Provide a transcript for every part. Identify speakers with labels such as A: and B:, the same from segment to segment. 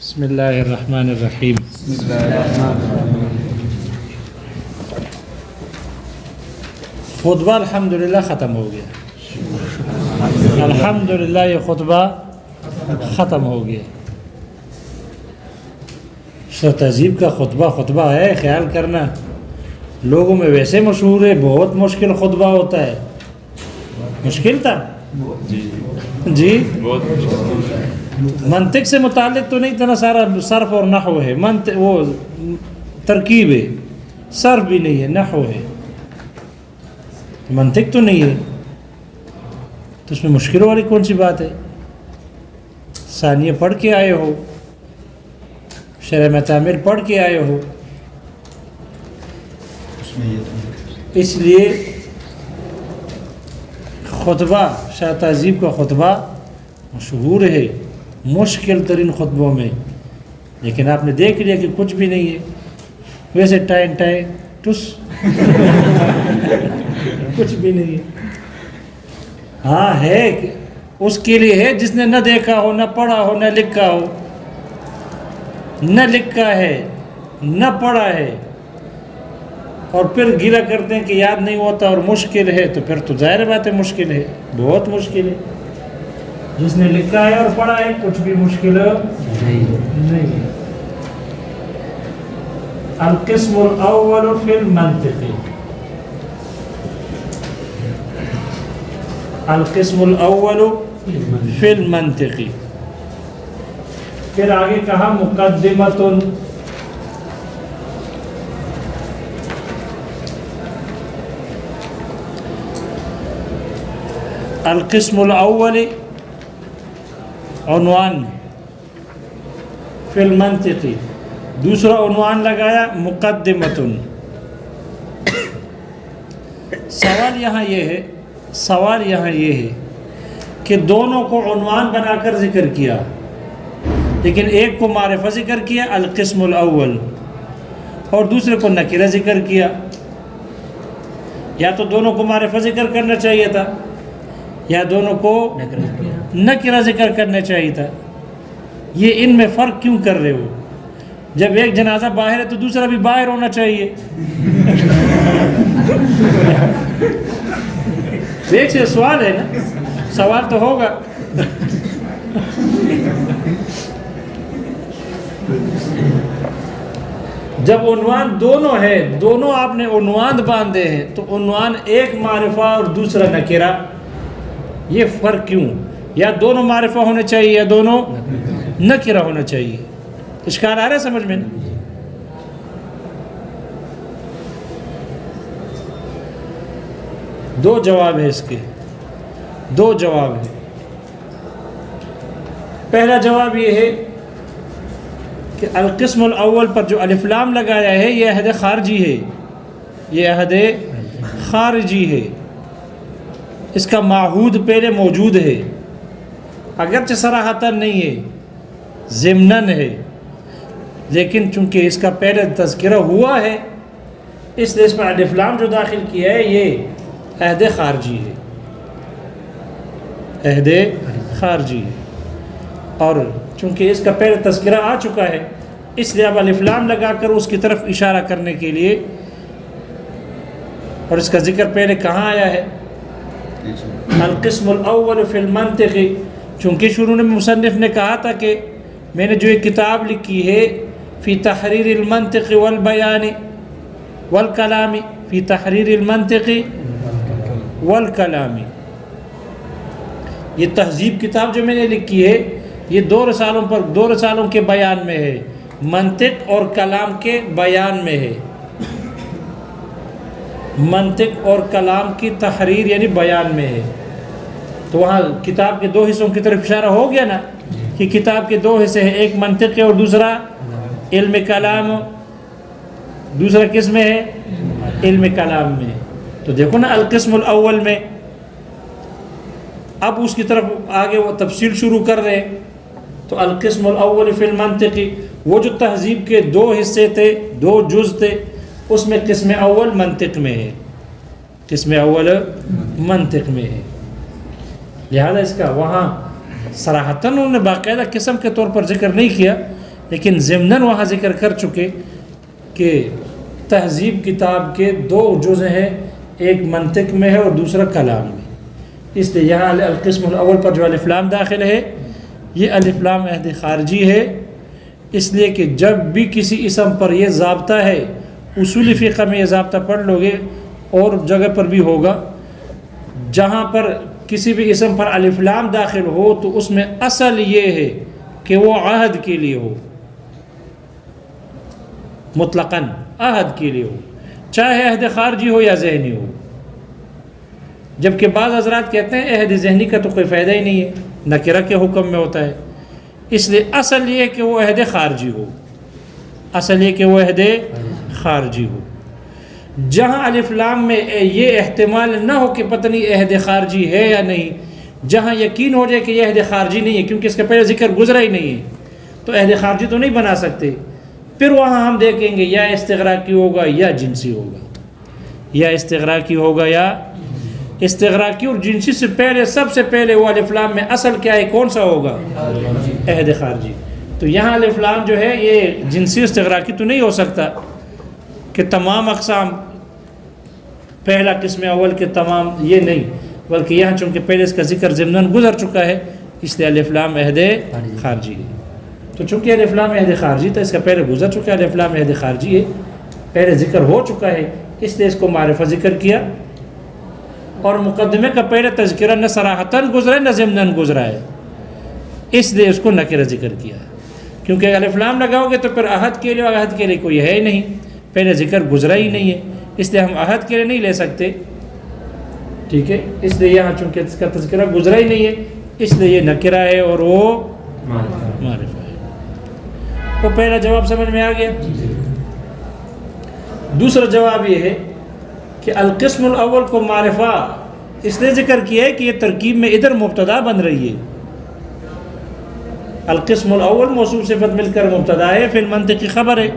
A: بسم اللہ الرحمن الرحیم. خطبہ الحمدللہ ختم ہو گیا. الحمدللہ یہ خطبہ ختم ہو گیا. تہذیب کا خطبہ ہے، خیال کرنا. لوگوں میں ویسے مشہور ہے، بہت مشکل خطبہ ہوتا ہے. مشکل تھا جی، منطق سے متعلق تو نہیں تھا نا، سارا صرف اور نحو ہے. وہ ترکیب ہے، صرف بھی نہیں ہے، نحو ہے، منطق تو نہیں ہے. تو اس میں مشکل والی کون سی بات ہے؟ ثانیہ پڑھ کے آئے ہو، شرح متعامل پڑھ کے آئے ہو. اس لیے خطبہ شاہ تہذیب کا خطبہ مشہور ہے مشکل ترین خطبوں میں. لیکن آپ نے دیکھ لیا کہ کچھ بھی نہیں ہے، ویسے ٹائن ٹس کچھ بھی نہیں ہے. ہاں ہے، اس کے لیے ہے جس نے نہ دیکھا ہو، نہ پڑھا ہو، نہ لکھا ہو. نہ لکھا ہے نہ پڑھا ہے اور پھر گیلا کرتے ہیں کہ یاد نہیں ہوتا اور مشکل ہے، تو پھر تو ظاہر بات ہے مشکل ہے، بہت مشکل ہے. جس نے لکھا ہے اور پڑھا ہے کچھ بھی مشکل نہیں ہے. القسم الاول فی المنطق، القسم الاول فی المنطق. پھر آگے کہا مقدمۃ. القسم الاول عنوان فی المنطق، دوسرا عنوان لگایا مقدمۃ. سوال یہاں یہ ہے کہ دونوں کو عنوان بنا کر ذکر کیا، لیکن ایک کو معرفہ ذکر کیا القسم الاول اور دوسرے کو نکرہ ذکر کیا. یا تو دونوں کو معرفہ ذکر کرنا چاہیے تھا یا دونوں کو نکرہ ذکر کرنا چاہیے تھا. یہ ان میں فرق کیوں کر رہے ہو؟ جب ایک جنازہ باہر ہے تو دوسرا بھی باہر ہونا چاہیے. ایک سے سوال ہے نا، سوال تو ہوگا. جب عنوان دونوں ہے، دونوں آپ نے عنوان باندھے ہیں، تو عنوان ایک معرفہ اور دوسرا نکرہ، یہ فرق کیوں؟ یا دونوں معرفہ ہونے چاہیے یا دونوں نکرہ ہونا چاہیے. اشکال آ رہا ہے سمجھ میں؟ دو جواب ہے اس کے، دو جواب ہے. پہلا جواب یہ ہے کہ القسم الاول پر جو الف لام لگایا ہے یہ عہد خارجی ہے، یہ عہد خارجی ہے. اس کا معہود پہلے موجود ہے، اگرچہ صراحتاً نہیں ہے، ضمناً ہے، لیکن چونکہ اس کا پہلے تذکرہ ہوا ہے اس لیے اس میں الف لام جو داخل کیا ہے یہ عہد خارجی ہے، عہد خارجی ہے. اور چونکہ اس کا پہلے تذکرہ آ چکا ہے اس لیے اب الف لام لگا کر اس کی طرف اشارہ کرنے کے لیے، اور اس کا ذکر پہلے کہاں آیا ہے؟ القسم الاول فی المنطق. چونکہ شروع میں مصنف نے کہا تھا کہ میں نے جو ایک کتاب لکھی ہے فی تحریر المنطق والبیان والکلام، فی تحریر المنطق والکلام، یہ تہذیب کتاب جو میں نے لکھی ہے یہ دو رسالوں کے بیان میں ہے، منطق اور کلام کے بیان میں ہے. منطق اور کلام کی تحریر یعنی بیان میں ہے. تو وہاں کتاب کے دو حصوں کی طرف اشارہ ہو گیا نا کہ کتاب کے دو حصے ہیں، ایک منطق ہے اور دوسرا علم کلام. دوسرا کس میں ہے؟ علم کلام میں. تو دیکھو نا القسم الاول میں اب اس کی طرف آگے وہ تفصیل شروع کر رہے ہیں. تو القسم الاول فی المنطق، وہ جو تہذیب کے دو حصے تھے، دو جز تھے، اس میں قسم اول منطق میں ہے، قسم اول منطق میں ہے. لہذا اس کا وہاں صراحتاً انہوں نے باقاعدہ قسم کے طور پر ذکر نہیں کیا، لیکن ضمناً وہاں ذکر کر چکے کہ تہذیب کتاب کے دو جزء ہیں، ایک منطق میں ہے اور دوسرا کلام میں، اس لیے یہاں القسم الاول پر جو الف لام داخل ہے یہ الف لام عہد خارجی ہے، اس لیے کہ جب بھی کسی اسم پر یہ ضابطہ ہے، اصول فقہ میں یہ ضابطہ پڑھ لو گے اور جگہ پر بھی ہوگا، جہاں پر کسی بھی اسم پر الف لام داخل ہو تو اس میں اصل یہ ہے کہ وہ عہد کے لیے ہو، مطلقاً عہد کے لیے ہو، چاہے عہد خارجی ہو یا ذہنی ہو، جبکہ بعض حضرات کہتے ہیں عہد ذہنی کا تو کوئی فائدہ ہی نہیں ہے، نکرہ کے حکم میں ہوتا ہے، اس لیے اصل یہ کہ وہ عہد خارجی ہو، اصل یہ کہ وہ عہد خارجی ہو۔ جہاں الف لام میں یہ احتمال نہ ہو کہ پتہ نہیں عہد خارجی ہے یا نہیں، جہاں یقین ہو جائے کہ یہ عہد خارجی نہیں ہے کیونکہ اس کا پہلے ذکر گزرا ہی نہیں ہے، تو عہد خارجی تو نہیں بنا سکتے، پھر وہاں ہم دیکھیں گے یا استغراقی ہوگا یا جنسی ہوگا، یا استغراقی ہوگا یا استغراقی، اور جنسی سے پہلے سب سے پہلے وہ الف لام میں اصل کیا ہے، کون سا ہوگا، عہد خارجی۔ تو یہاں الف لام جو ہے یہ جنسی استغراقی تو نہیں ہو سکتا کہ تمام اقسام پہلا قسم اول کے تمام، یہ نہیں، بلکہ یہاں چونکہ پہلے اس کا ذکر ضمناً گزر چکا ہے اس لیے الف لام عہد خارجی ہے۔ تو چونکہ الف لام عہد خارجی تھا، اس کا پہلے گزر چکا ہے، الف لام عہد خارجی ہے، پہلے ذکر ہو چکا ہے، اس لیے اس کو معرفہ ذکر کیا، اور مقدمے کا پہلے تذکرہ نہ صراحتاً گزرا ہے نہ ضمناً گزرا ہے، اس لیے اس کو نکرہ ذکر کیا، کیونکہ الف لام لگاؤ گے تو پھر عہد کے لیے، عہد کے لیے کوئی ہے ہی نہیں، پہلے ذکر گزرا ہی نہیں ہے، اس لیے ہم عہد کے لیے نہیں لے سکتے، ٹھیک ہے، اس لیے یہاں چونکہ اس کا تذکرہ گزرا ہی نہیں ہے اس لیے یہ نکرہ ہے اور وہ معرفہ ہے۔ تو پہلا جواب سمجھ میں آ گیا۔ دوسرا جواب یہ ہے کہ القسم الاول کو معرفہ اس لیے ذکر کیا ہے کہ یہ ترکیب میں ادھر مبتدا بن رہی ہے، القسم الاول موصوف صفت مل کر مبتدا ہے، فی المنطق خبر ہے،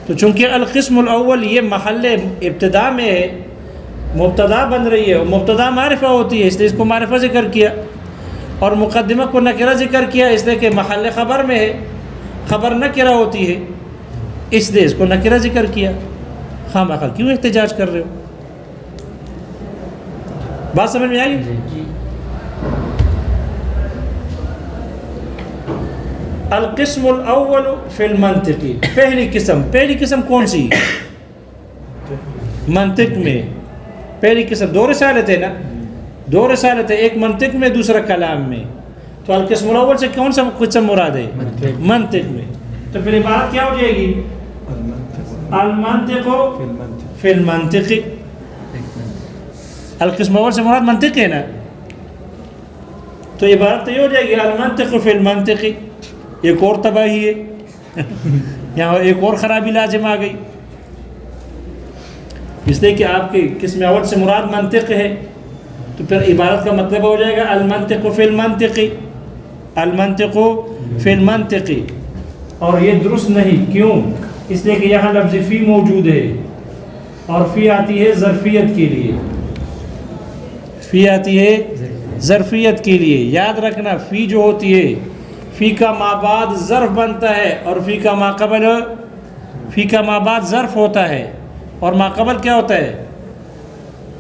A: تو چونکہ القسم الاول یہ محل ابتدا میں ہے، مبتدا بن رہی ہے، اور مبتدا معرفہ ہوتی ہے اس لیے اس کو معرفہ ذکر کیا، اور مقدمہ کو نکرہ ذکر کیا اس لیے کہ محل خبر میں ہے، خبر نکرہ ہوتی ہے اس لیے اس کو نکرہ ذکر کیا۔ خام آخر کیوں احتجاج کر رہے ہو؟ بات سمجھ میں آئی؟ القسم الاول فی المنطق، پہلی قسم کون سی؟ منطق میں پہلی قسم دو رسالت ہے نا، دو رسالت ہے، ایک منطق میں دوسرا کلام میں، تو القسم الاول سے کون سا قسم مراد ہے؟ منطق میں، تو پھر عبارت کیا ہو جائے گی؟ المنطق فی المنطق، القسم الاول سے مراد منطق ہے نا، تو عبارت تو یہ ہو جائے گی المنطق فی المنطق، ایک اور تباہی ہے یہاں ایک اور خرابی لازم آ گئی، اس لیے کہ آپ کے قسم اول سے مراد منطق ہے، تو پھر عبارت کا مطلب ہو جائے گا المنطق فی المنطق، المنطق فی المنطق، اور یہ درست نہیں، کیوں؟ اس لیے کہ یہاں لفظ فی موجود ہے، اور فی آتی ہے ظرفیت کے لیے، فی آتی ہے ظرفیت کے لیے، یاد رکھنا فی جو ہوتی ہے فی کا ما بعد ظرف بنتا ہے، اور فی کا ما قبل، فی کا ما بعد ظرف ہوتا ہے، اور ما قبل کیا ہوتا ہے؟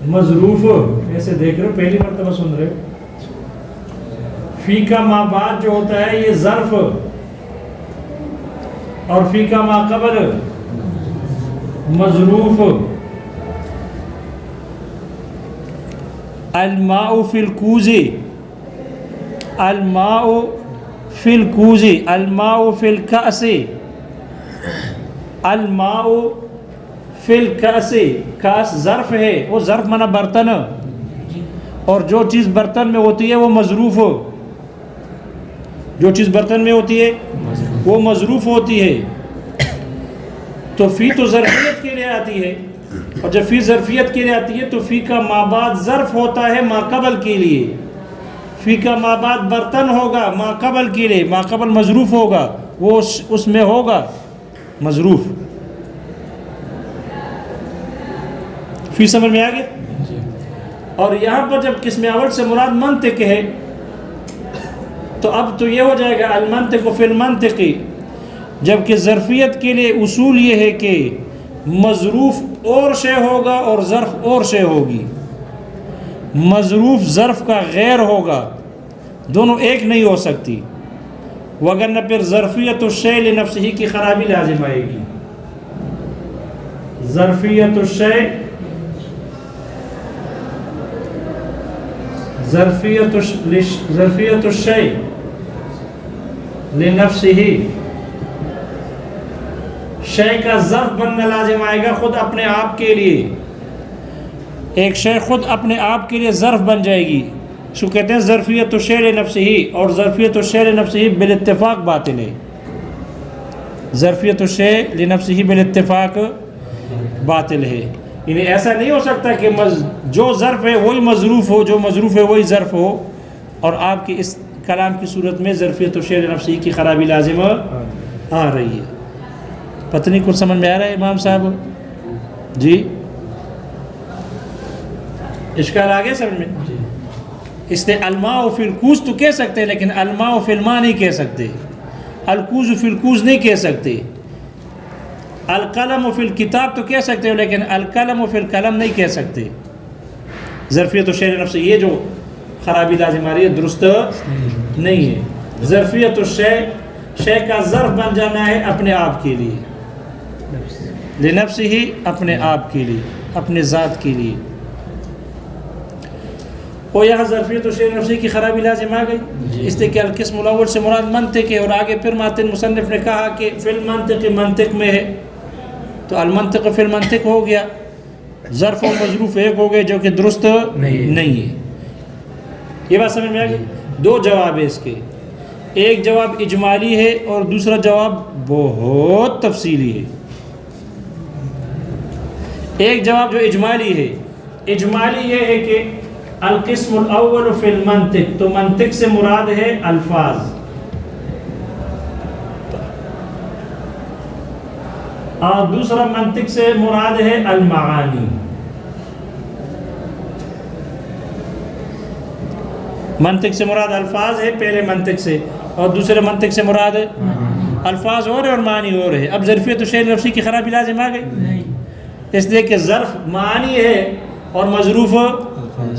A: مظروف۔ ایسے دیکھ رہے ہو، پہلی مرتبہ سن رہے ہو، فی کا ما بعد جو ہوتا ہے یہ ظرف، اور فی کا ما قبل مظروف۔ الماء فی الکوز، الماء فی الکوز، الماء فی الکأس، الماء فی الکأس، کاس ظرف ہے، وہ ظرف معنی برتن، اور جو چیز برتن میں ہوتی ہے وہ مظروف، جو چیز برتن میں ہوتی ہے وہ مظروف ہوتی ہے، تو فی تو ظرفیت کے لیے آتی ہے، اور جب فی ظرفیت کے لیے آتی ہے تو فی کا ما بعد ظرف ہوتا ہے ما قبل کے لیے، فی کا ما بعد برتن ہوگا ما قبل کے لیے، ما قبل مظروف ہوگا، وہ اس میں ہوگا مظروف۔ فی سمجھ میں آ گیا؟ اور یہاں پر جب قسم اول سے مراد منطق ہے تو اب تو یہ ہو جائے گا المنطق فی المنطق، جبکہ ظرفیت کے لیے اصول یہ ہے کہ مظروف اور شے ہوگا اور ظرف اور شے ہوگی. مظروف ظرف کا غیر ہوگا، دونوں ایک نہیں ہو سکتی، وگرنہ پھر ظرفیت الشیء لنفسہ کی خرابی لازم آئے گی. ظرفیت الشیء لنفسہ، شے کا ظرف بننا لازم آئے گا خود اپنے آپ کے لیے. ایک شے خود اپنے آپ کے لیے ظرف بن جائے گی، اس کو کہتے ہیں ظرفیت الشیء لنفسہ. اور ظرفیت الشیء لنفسہ بالاتفاق باطل ہے. ظرفیت الشیء لنفسہ بالاتفاق باطل ہے. یعنی ایسا نہیں ہو سکتا کہ جو ظرف ہے وہی مظروف ہو، جو مظروف ہے وہی ظرف ہو، اور آپ کی اس کلام کی صورت میں ظرفیت الشیء لنفسہ کی خرابی لازم آ رہی ہے. پتہ نہیں کچھ سمجھ میں آ رہا ہے امام صاحب؟ جی اشکال آگے سمجھ میں؟ اس نے الماء فی الکوز تو کہہ سکتے ہیں، لیکن الماء فی الماء نہیں کہہ سکتے، الکوز فی الکوز نہیں کہہ سکتے. القلم فی الکتاب تو کہہ سکتے ہو، لیکن القلم فی القلم نہیں کہہ سکتے. ظرفیت الشیء لنفسہ یہ جو خرابی لازم آ رہی ہے درست نہیں ہے. ظرفیت الشیء، شے کا ظرف بن جانا ہے اپنے آپ کے لیے، لنفسہ ہی، اپنے آپ کے لیے، اپنے ذات کے لیے. اور یہاں ظرفیت الشیء لنفسہ کی خرابی لازم آ گئی، اس لیے کہ القسم الاول سے مراد منطق ہے، اور آگے پھر ماتن مصنف نے کہا کہ فی المنطق، منطق میں ہے، تو المنطق فی المنطق ہو گیا. ظرف و مظروف ایک ہو گئے، جو کہ درست نہیں ہے. یہ بات سمجھ میں آ گئی؟ دو جواب ہے اس کے، ایک جواب اجمالی ہے اور دوسرا جواب بہت تفصیلی ہے. ایک جواب جو اجمالی ہے، اجمالی یہ ہے کہ القسم الاول فی المنطق، تو منطق سے مراد ہے الفاظ، اور دوسرا منطق سے مراد ہے المعانی. منطق سے مراد الفاظ ہے پہلے منطق سے، اور دوسرے منطق سے مراد الفاظ اور ہے اور معنی اور ہے. اب ظرفیت الشیء لنفسہ کی خرابی لازم آ گئی، اس لیے کہ ظرف معنی ہے اور مظروف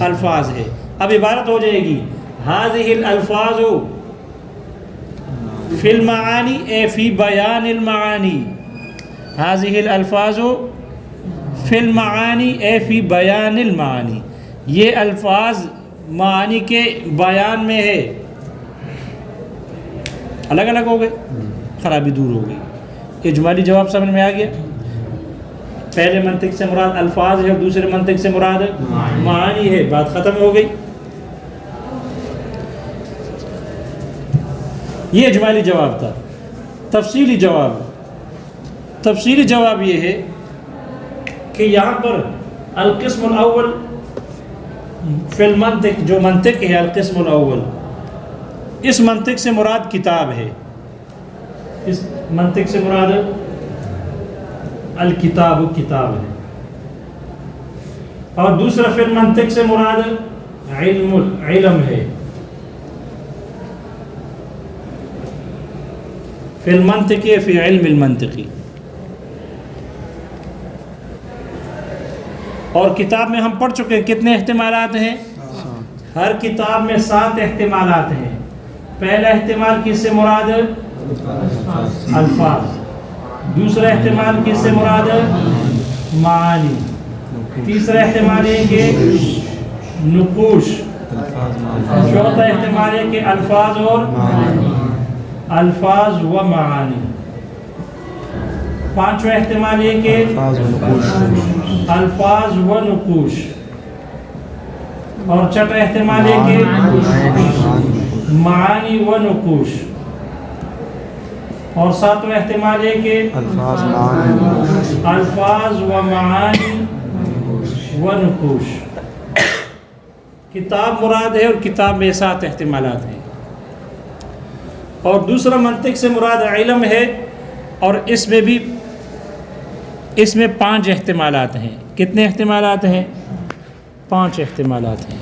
A: الفاظ ہے. اب عبارت ہو جائے گی هذه الالفاظ فی المعانی اے فی بیان المعانی. هذه الالفاظ فی المعانی اے فی بیان المعانی، یہ الفاظ معانی کے بیان میں ہے. الگ الگ ہو گئے، خرابی دور ہو گئی. اجمالی جواب سمجھ میں آ گیا. پہلے منطق سے مراد الفاظ ہے اور دوسرے منطق سے مراد معانی ہے، بات ختم ہو گئی. یہ اجمالی جواب تھا. تفصیلی جواب یہ ہے کہ یہاں پر القسم الاول فی المنطق، جو منطق ہے القسم الاول، اس منطق سے مراد کتاب ہے، اس منطق سے مراد الکتاب کتاب ہے. اور دوسرا فی المنطق سے مراد علم ہے. فی المنطق فی علم المنطقی. اور کتاب میں ہم پڑھ چکے کتنے احتمالات ہیں؟ ہر کتاب میں 7 احتمالات ہیں. پہلا احتمال کس سے مراد؟ الفاظ. دوسرا احتمال کس سے مراد؟ معانی. تیسرا احتمال ہے کہ نقوش. چوتھا احتمال ہے کہ الفاظ اور الفاظ و معانی. پانچواں احتمال ہے کہ الفاظ و نقوش. اور چھٹا احتمال ہے کہ معانی و نقوش. اور ساتواں احتمال ہے کہ الفاظ و معانی و نقوش. کتاب مراد ہے اور کتاب میں 7 احتمالات ہیں. اور دوسرا منطق سے مراد علم ہے، اور اس میں 5 احتمالات ہیں. کتنے احتمالات ہیں؟ 5 احتمالات ہیں.